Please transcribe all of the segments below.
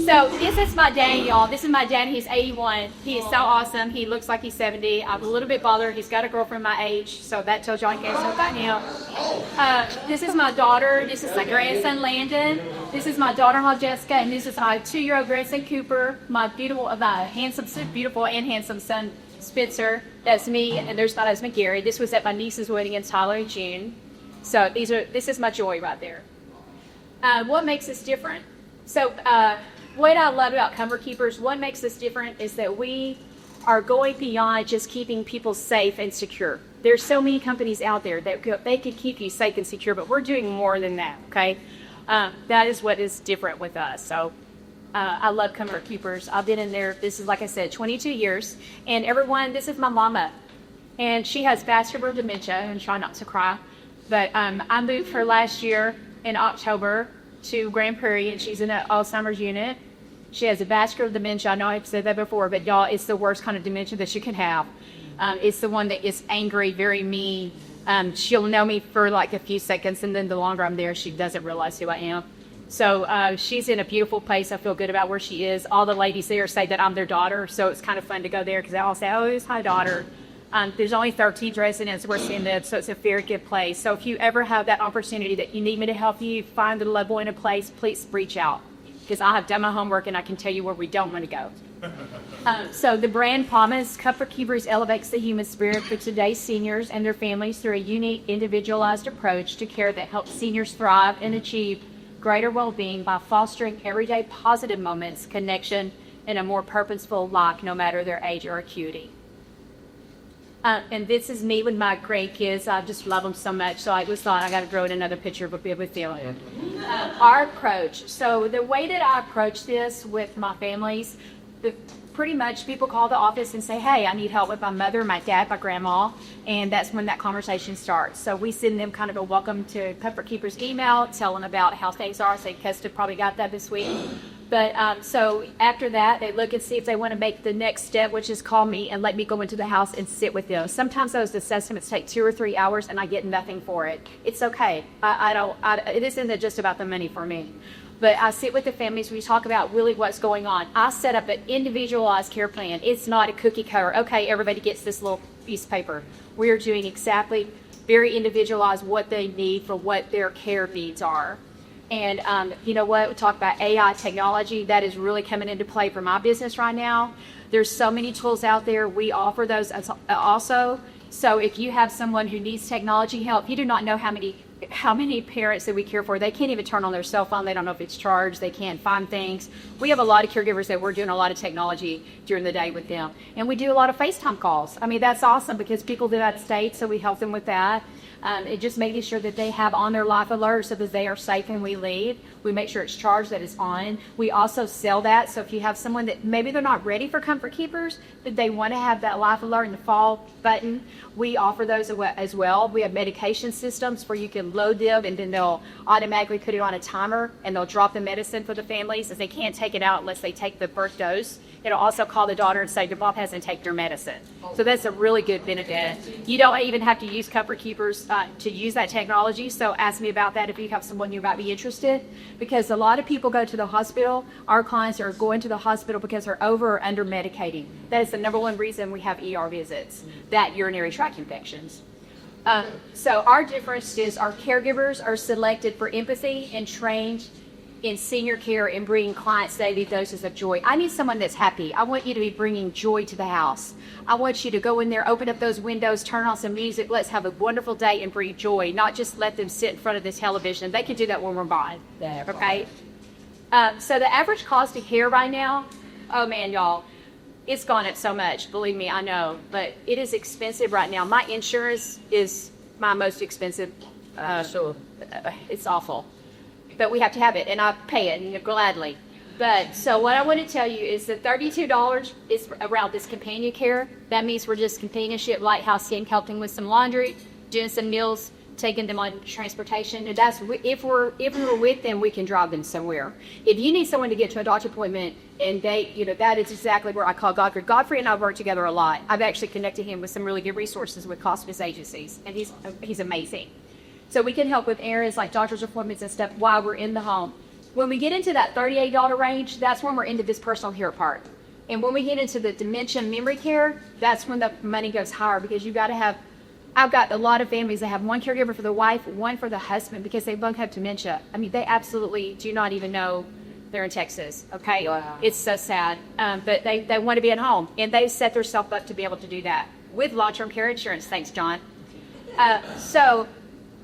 So this is my dad, y'all. This is my dad. He's 81. He is so awesome. He looks like he's 70. I'm a little bit bothered. He's got a girlfriend my age, so that tells y'all in case I got him. This is my daughter. This is my grandson, Landon. This is my daughter-in-law, Jessica, and this is my 2-year-old grandson, Cooper. My beautiful and handsome son, Spencer. That's me, and there's my husband, Gary. This was at my niece's wedding in Tyler in June. So this is my joy right there. What makes us different? So what I love about Comfort Keepers, what makes us different is that we are going beyond just keeping people safe and secure. There's so many companies out there that they can keep you safe and secure, but we're doing more than that, okay? That is what is different with us. So I love Comfort Keepers. I've been in there, this is, like I said, 22 years. And everyone, this is my mama. And she has vascular dementia, and try not to cry. But I moved her last year in October to Grand Prairie, and she's in an Alzheimer's unit. She has a vascular dementia. I know I've said that before, but y'all, it's the worst kind of dementia that you can have. It's the one that is angry, very mean. She'll know me for like a few seconds, and then the longer I'm there, she doesn't realize who I am. So she's in a beautiful place. I feel good about where she is. All the ladies there say that I'm their daughter, so it's kind of fun to go there because they all say, "Oh, it's my daughter." There's only 13 residents we're seeing that, so it's a very good place. So if you ever have that opportunity that you need me to help you find the loved one in a place, please reach out, because I have done my homework and I can tell you where we don't want to go. So the brand promise, Comfort Keepers elevates the human spirit for today's seniors and their families through a unique, individualized approach to care that helps seniors thrive and achieve greater well-being by fostering everyday positive moments, connection, and a more purposeful life, no matter their age or acuity. And this is me with my grandkids. I just love them so much. So I just thought I got to throw in another picture of a bit with them. Our approach. So the way that I approach this with my families, pretty much people call the office and say, "Hey, I need help with my mother, my dad, my grandma," and that's when that conversation starts. So we send them kind of a welcome to Comfort Keepers email, tell them about how things are. Say, Kesta probably got that this week. But so after that, they look and see if they want to make the next step, which is call me and let me go into the house and sit with them. Sometimes those assessments take 2 or 3 hours and I get nothing for it. It's okay. It isn't just about the money for me. But I sit with the families, we talk about really what's going on. I set up an individualized care plan. It's not a cookie cutter. Okay, everybody gets this little piece of paper. We're doing exactly, very individualized what they need for what their care needs are. And you know what, we talk about AI technology. That is really coming into play for my business right now. There's so many tools out there. We offer those also. So if you have someone who needs technology help, you do not know how many parents that we care for, they can't even turn on their cell phone. They don't know if it's charged. They can't find things. We have a lot of caregivers that we're doing a lot of technology during the day with them. And we do a lot of FaceTime calls. I mean, that's awesome because people live out of state, so we help them with that. It just making sure that they have on their life alert so that they are safe when we leave. We make sure it's charged, that it's on. We also sell that. So if you have someone that maybe they're not ready for Comfort Keepers, but they want to have that life alert and the fall button, we offer those as well. We have medication systems where you can load them and then they'll automatically put it on a timer and they'll drop the medicine for the families as they can't take it out unless they take the first dose. It'll also call the daughter and say, "Your mom hasn't taken her medicine." So that's a really good benefit. You don't even have to use Comfort Keepers to use that technology. So ask me about that if you have someone you might be interested. Because a lot of people go to the hospital. Our clients are going to the hospital because they're over or under medicating. That is the number one reason we have ER visits, that urinary tract infections. So our difference is our caregivers are selected for empathy and trained in senior care and bringing clients daily doses of joy. I need someone that's happy. I want you to be bringing joy to the house. I want you to go in there, open up those windows, turn on some music. Let's have a wonderful day and bring joy, not just let them sit in front of this television. They can do that when we're buying, okay? So the average cost of care right now, oh man, y'all, it's gone up so much. Believe me, I know, but it is expensive right now. My insurance is my most expensive. It's awful. But we have to have it, and I pay it gladly. But so what I want to tell you is that $32 is around this companion care. That means we're just companionship, lighthouse skin, helping with some laundry, doing some meals, taking them on transportation. And that's if we're with them, we can drive them somewhere. If you need someone to get to a doctor appointment, and that is exactly where I call Godfrey. Godfrey and I work together a lot. I've actually connected him with some really good resources with hospice agencies, and he's amazing. So we can help with errands like doctor's appointments and stuff while we're in the home. When we get into that $38 range, that's when we're into this personal care part. And when we get into the dementia memory care, that's when the money goes higher, because you've got to have, I've got a lot of families that have one caregiver for the wife, one for the husband, because they both have dementia. I mean, they absolutely do not even know they're in Texas, okay? Wow. It's so sad. But they want to be at home, and they set themselves up to be able to do that with long-term care insurance. Thanks, John. So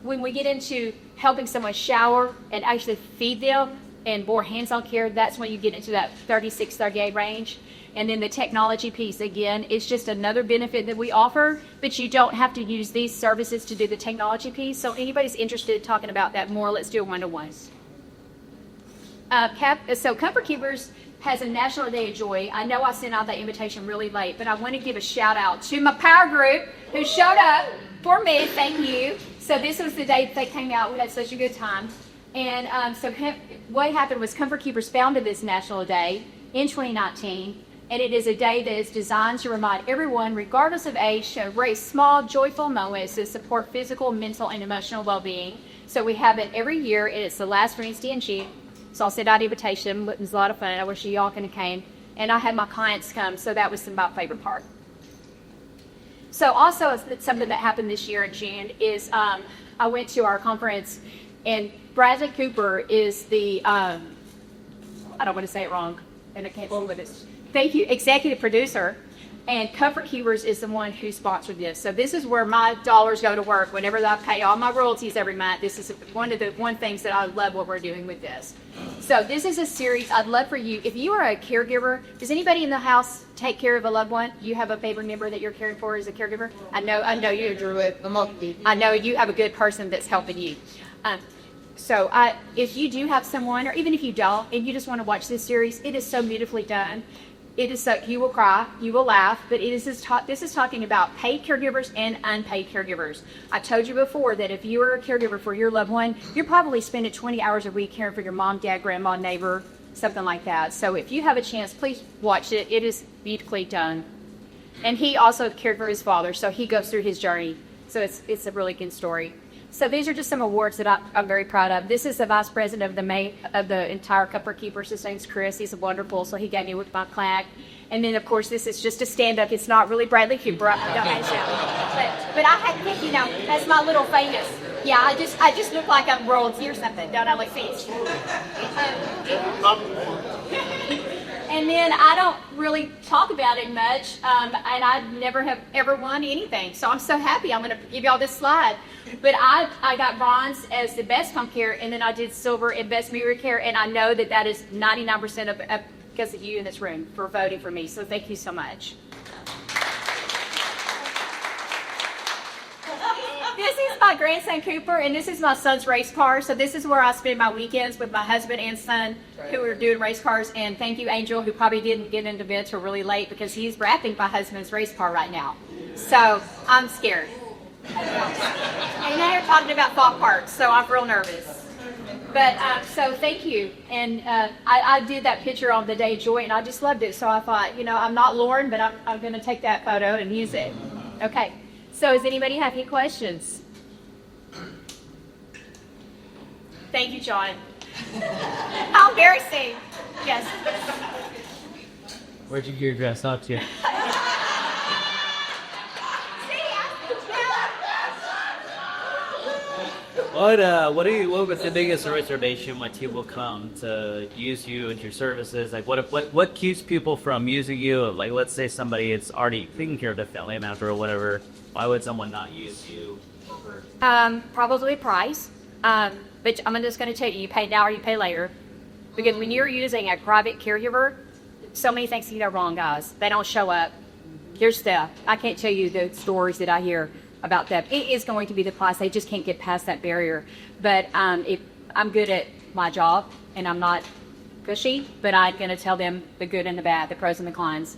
when we get into helping someone shower and actually feed them and more hands-on care, that's when you get into that 36, 38 range. And then the technology piece, again, is just another benefit that we offer, but you don't have to use these services to do the technology piece. So anybody's interested in talking about that more, let's do a one-to-ones. So Comfort Keepers has a National Day of Joy. I know I sent out that invitation really late, but I want to give a shout out to my power group who showed up for me. Thank you. So this was the day that they came out. We had such a good time. And so what happened was Comfort Keepers founded this National Day in 2019. And it is a day that is designed to remind everyone, regardless of age, to embrace small, joyful moments to support physical, mental, and emotional well-being. So we have it every year, and it's the last Wednesday in June. So I'll send out an invitation. It was a lot of fun. I wish you all could have came. And I had my clients come, so that was my favorite part. So also something that happened this year in June is I went to our conference, and Bradley Cooper is the, I don't want to say it wrong, and I can't believe it. Thank you, executive producer, and Comfort Keepers is the one who sponsored this. So this is where my dollars go to work. Whenever I pay all my royalties every month, this is one of the things that I love what we're doing with this. So this is a series I'd love for you. If you are a caregiver, does anybody in the house take care of a loved one? You have a favorite member that you're caring for as a caregiver? I know you, Drew. I know you have a good person that's helping you. So if you do have someone, or even if you don't, and you just want to watch this series, it is so beautifully done. It is so, you will cry, you will laugh, but this is talking about paid caregivers and unpaid caregivers. I told you before that if you are a caregiver for your loved one, you're probably spending 20 hours a week caring for your mom, dad, grandma, neighbor, something like that. So if you have a chance, please watch it. It is beautifully done. And he also cared for his father, so he goes through his journey. So it's a really good story. So these are just some awards that I'm very proud of. This is the vice president of the entire Comfort Keepers. His name's Chris. He's wonderful. So he gave me with my plaque. And then, of course, this is just a stand-up. It's not really Bradley Cooper. But I had, that's my little famous. Yeah, I just look like I'm royalty or something. Don't I look fancy? And then I don't really talk about it much, and I never have ever won anything. So I'm so happy. I'm going to give y'all this slide. But I got bronze as the best home care, and then I did silver in best memory care, and I know that is 99% of because of you in this room for voting for me. So thank you so much. This is my grandson Cooper, and this is my son's race car. So this is where I spend my weekends with my husband and son who are doing race cars. And thank you, Angel, who probably didn't get into bed till really late because he's wrapping my husband's race car right now. So I'm scared. And now you're talking about thought parts, so I'm real nervous. But so thank you. And I did that picture on the Day of Joy, and I just loved it. So I thought, I'm not Lauren, but I'm going to take that photo and use it. Okay. So does anybody have any questions? Thank you, John. How embarrassing. Yes. Where'd you get your dress up to? What was the biggest reservation when people come to use you and your services? Like, what keeps people from using you? Like, let's say somebody is already taking care of the family member or whatever. Why would someone not use you? Probably price. But I'm just going to tell you, you pay now or you pay later. Because when you're using a private caregiver, so many things can go wrong, guys. They don't show up. Here's stuff. I can't tell you the stories that I hear about that. It is going to be the price. They just can't get past that barrier. But if I'm good at my job, and I'm not gushy, but I'm going to tell them the good and the bad, the pros and the cons.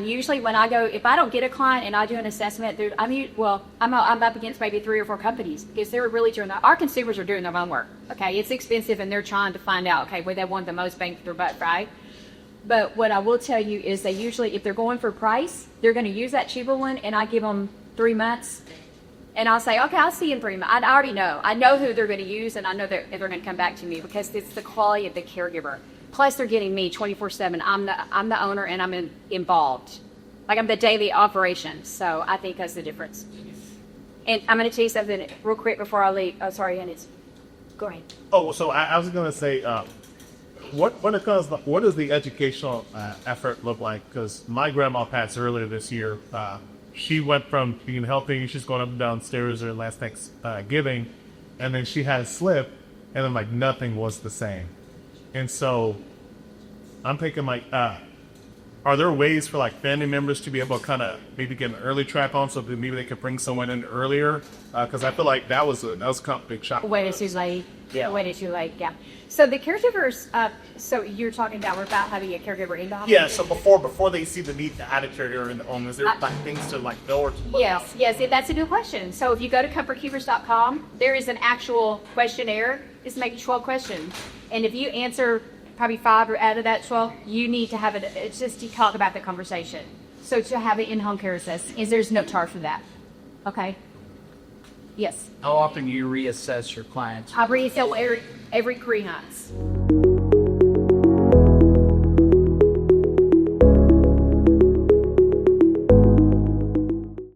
Usually when I go, if I don't get a client and I do an assessment, I'm up against maybe 3 or 4 companies because they're really doing that. Our consumers are doing their own work. Okay, it's expensive and they're trying to find out, okay, where they want the most bang for their buck, right? But what I will tell you is they usually, if they're going for price, they're going to use that cheaper one, and I give them 3 months And I'll say, okay, I'll see you in 3 months. I already know. I know who they're going to use, and I know that they're going to come back to me because it's the quality of the caregiver. Plus, they're getting me 24/7. I'm the owner, and I'm involved. Like, I'm the daily operation. So I think that's the difference. And I'm going to tell you something real quick before I leave. Oh, sorry, and go ahead. Oh, so I was going to say, what does the educational effort look like? Because my grandma passed earlier this year. She went from being healthy, she's going up and down stairs her last Thanksgiving, and then she had a slip, and then like nothing was the same. And so I'm thinking like, are there ways for like family members to be able to kind of maybe get an early track on, so that maybe they could bring someone in earlier? Because I feel like that was kind of a big shock. Wait, too late. Yeah. Wait, too late. Yeah. So the caregivers. So you're talking about having a caregiver in the home. Yeah. So before they see the need to add a caregiver in the home, is there like things to like know or to look out? Yes, that's a good question. So if you go to comfortkeepers.com, there is an actual questionnaire. It's maybe 12 questions, and if you answer probably 5 or out of that 12, you need to have it. It's just to talk about the conversation. So to have an in-home care assessment, there's no charge for that. Okay. Yes. How often do you reassess your clients? I reassess every 3 months.